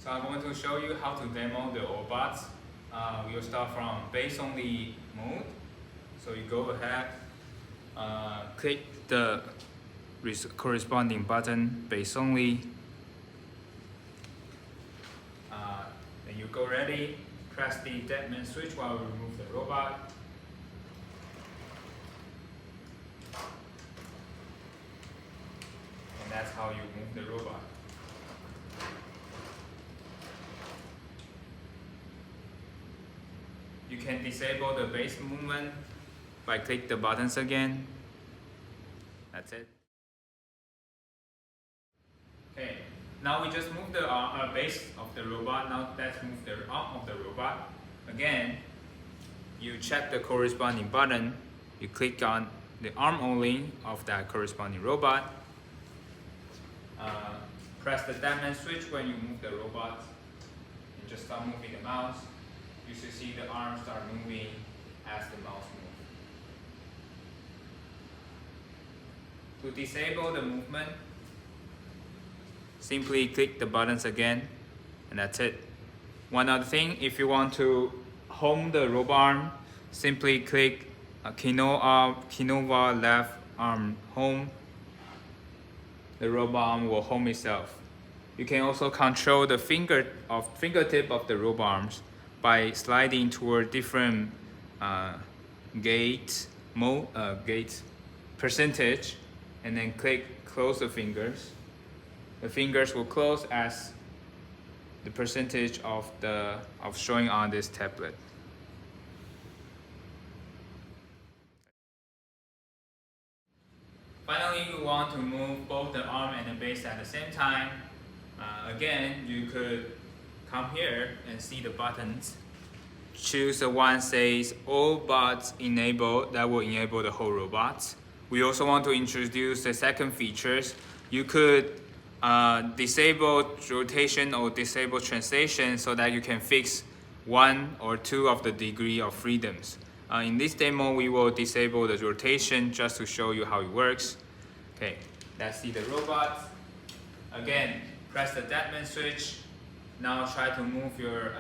So I'm going to show you how to demo the OARBot. We will start from base only mode. So you go ahead, click the corresponding button, base only. Then you go ready, press the dead man switch while we remove the robot. And that's how you move the robot. You can disable the base movement by click the buttons again. That's it. Okay, now we just move the base of the robot. Now let's move the arm of the robot. Again, you check the corresponding button. You click on the arm only of that corresponding robot. Press the dead man switch when you move the robot. And just start moving the mouse. You should see the arm start moving as the mouse moves. To disable the movement, simply click the buttons again, and that's it. One other thing, if you want to home the robot arm, simply click Kinova left arm home. The robot arm will home itself. You can also control the fingertip of the robot arms by sliding toward different gate percentage, and then close the fingers. The fingers will close as the percentage of showing on this tablet. Finally, you want to move both the arm and the base at the same time. Again, you could come here and see the buttons. Choose the one says all bots enable, that will enable the whole robot. We also want to introduce the second features. You could disable rotation or disable translation so that you can fix one or two of the degree of freedoms. In this demo, we will disable the rotation just to show you how it works. Okay, let's see the robot. Again, press the dead man switch. Now try to move your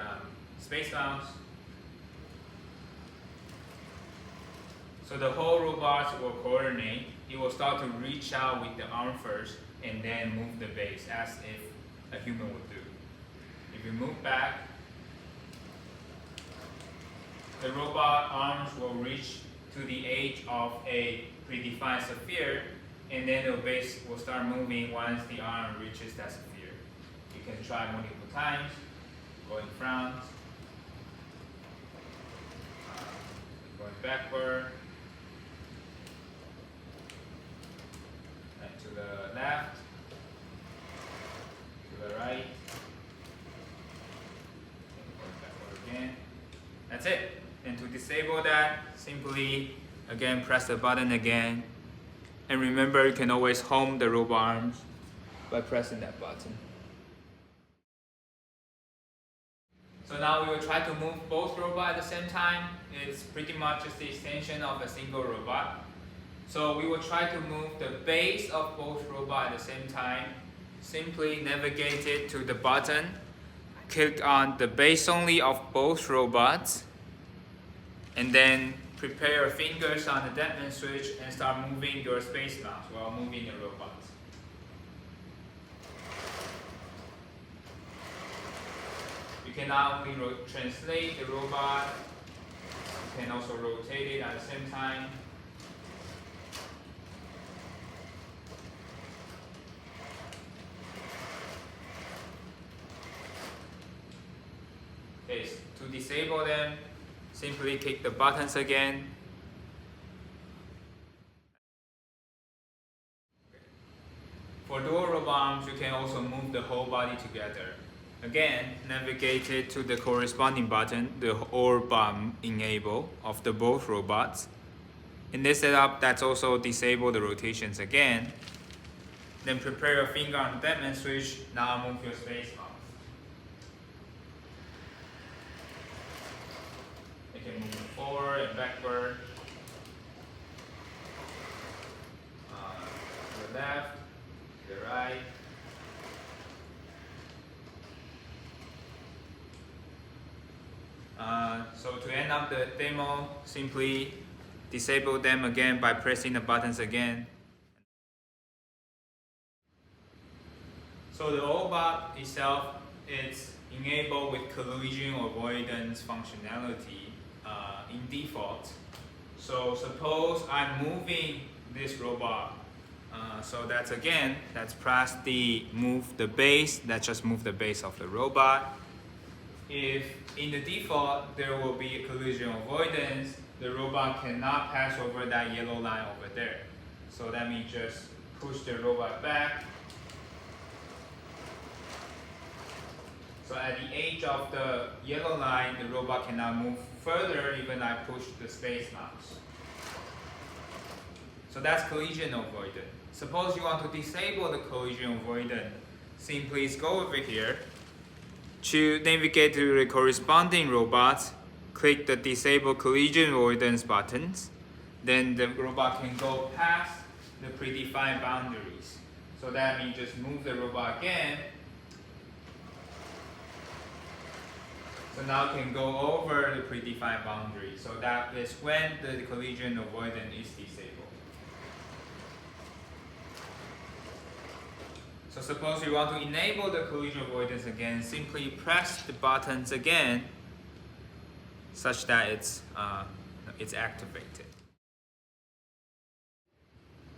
space mouse. So the whole robot will coordinate. It will start to reach out with the arm first and then move the base as if a human would do. If you move back, the robot arms will reach to the edge of a predefined sphere, and then the base will start moving once the arm reaches that sphere. You can try multiple times, going front, going backward, and to the left, to the right, and going backward again. That's it. And to disable that, simply again press the button again. And remember, you can always home the robot arms by pressing that button. So now we will try to move both robots at the same time. It's pretty much just the extension of a single robot. So we will try to move the base of both robots at the same time. Simply navigate it to the button. Click on the base only of both robots. And then prepare your fingers on the dead man switch and start moving your space mouse while moving the robot. You can not only translate the robot, you can also rotate it at the same time. Okay, to disable them, simply click the buttons again. For dual robot arms, you can also move the whole body together. Again, navigate it to the corresponding button, the OARBot enable of the both robots. In this setup, that's also disable the rotations again. Then prepare your finger on the dead man switch. Now move your space mouse. You can move forward and backward, to the left, to the right. So to end up the demo, simply disable them again by pressing the buttons again. So the OARBot itself is enabled with collision avoidance functionality in default. So suppose I'm moving this robot. So that's press the move the base. That's just move the base of the robot. If in the default there will be a collision avoidance, the robot cannot pass over that yellow line over there. So that means just push the robot back. So at the edge of the yellow line, the robot cannot move further even I push the space mouse. So that's collision avoidance. Suppose you want to disable the collision avoidance, simply go over here, to navigate to the corresponding robots, click the disable collision avoidance buttons, then the robot can go past the predefined boundaries. So that means just move the robot again. So now it can go over the predefined boundary. So that is when the collision avoidance is disabled. So suppose you want to enable the collision avoidance again, simply press the buttons again such that it's activated.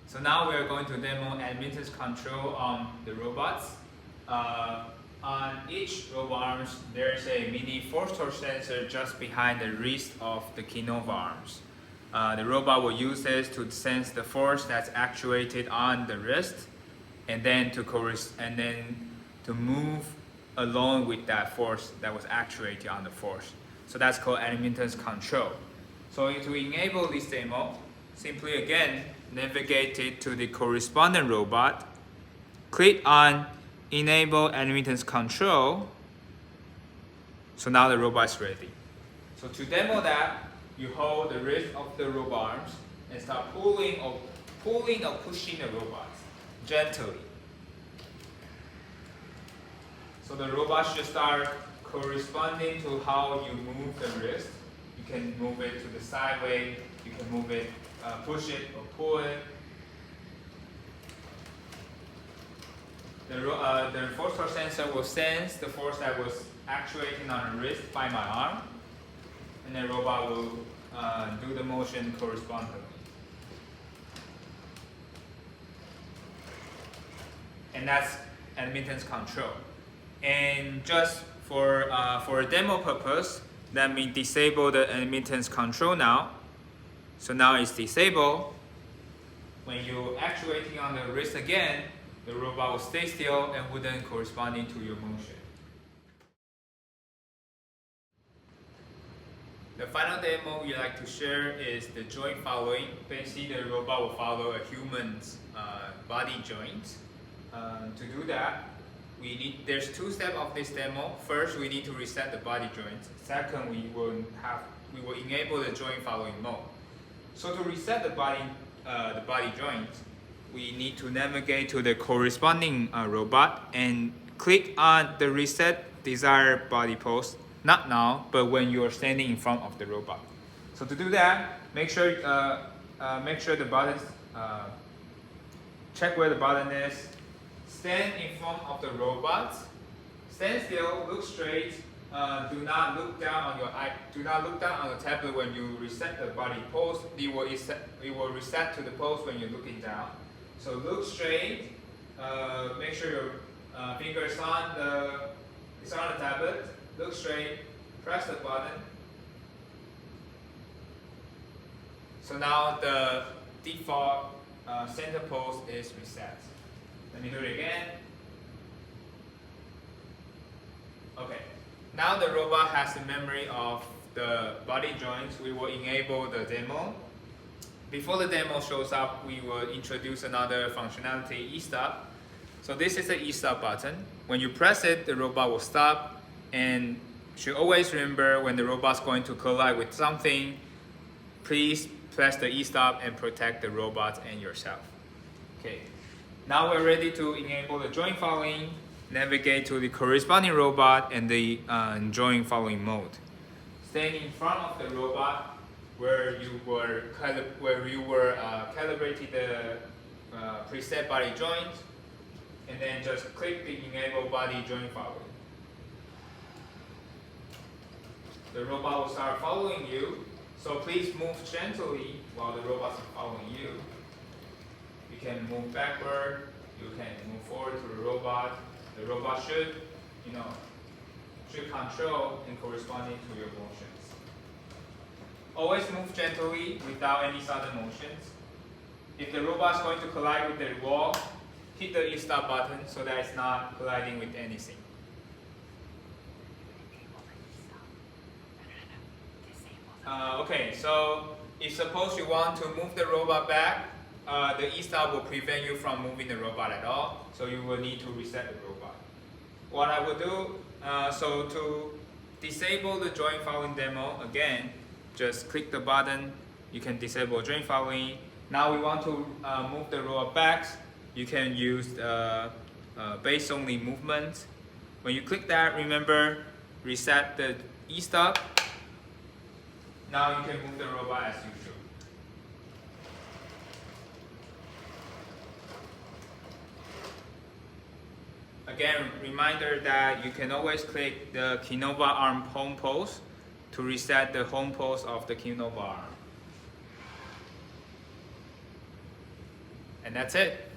So now we are going to demo admittance control on the robots. On each robot arms, there is a mini force torque sensor just behind the wrist of the Kinova arms. The robot will use this to sense the force that's actuated on the wrist, and then to move along with that force that was actuated on the force. So that's called admittance control. So to enable this demo, simply again navigate it to the corresponding robot, click on enable admittance control. So now the robot is ready. So to demo that, you hold the wrist of the robot arms and start pulling or pushing the robot gently. So the robot should start corresponding to how you move the wrist. You can move it to the sideways, you can move it, push it or pull it. The force torque sensor will sense the force that was actuating on the wrist by my arm, and the robot will do the motion correspondingly. And that's admittance control. And just for a demo purpose, let me disable the admittance control now. So now it's disabled. When you're actuating on the wrist again, the robot will stay still and wouldn't corresponding to your motion. The final demo we like to share is the joint following. Basically, the robot will follow a human's body joint. To do that, there's two steps of this demo. First, we need to reset the body joint. Second, we will enable the joint following mode. So to reset the body joint, we need to navigate to the corresponding robot and click on the reset desired body pose. Not now, but when you are standing in front of the robot. So to do that, make sure the buttons, check where the button is. Stand in front of the robot. Stand still. Look straight. Do not look down on your eye. Do not look down on the tablet when you reset the body pose. It will reset to the pose when you're looking down. So look straight. Make sure your finger is on the tablet. Look straight. Press the button. So now the default center pose is reset. Let me do it again. Okay. Now the robot has the memory of the body joints. We will enable the demo. Before the demo shows up, we will introduce another functionality, e-stop. So this is the e-stop button. When you press it, the robot will stop, and you should always remember when the robot's going to collide with something, please press the e-stop and protect the robot and yourself. Okay. Now we're ready to enable the joint following, navigate to the corresponding robot and the joint following mode. stand in front of the robot where you were calibrated the preset body joint, and then just click the enable body joint following. The robot will start following you, so please move gently while the robot is following you. You can move backward, you can move forward to the robot. The robot should control and corresponding to your motions. Always move gently without any sudden motions. If the robot is going to collide with the wall, hit the E-stop button so that it's not colliding with anything. Okay, so if suppose you want to move the robot back, the E-stop will prevent you from moving the robot at all, so you will need to reset the robot. What I will do, so to disable the joint following demo, again, just click the button, you can disable joint following. Now we want to move the robot back, you can use base only movement. When you click that, remember, reset the E-stop. Now you can move the robot as usual. Again, reminder that you can always click the Kinova arm home pose to reset the home pose of the Kinova arm. And that's it.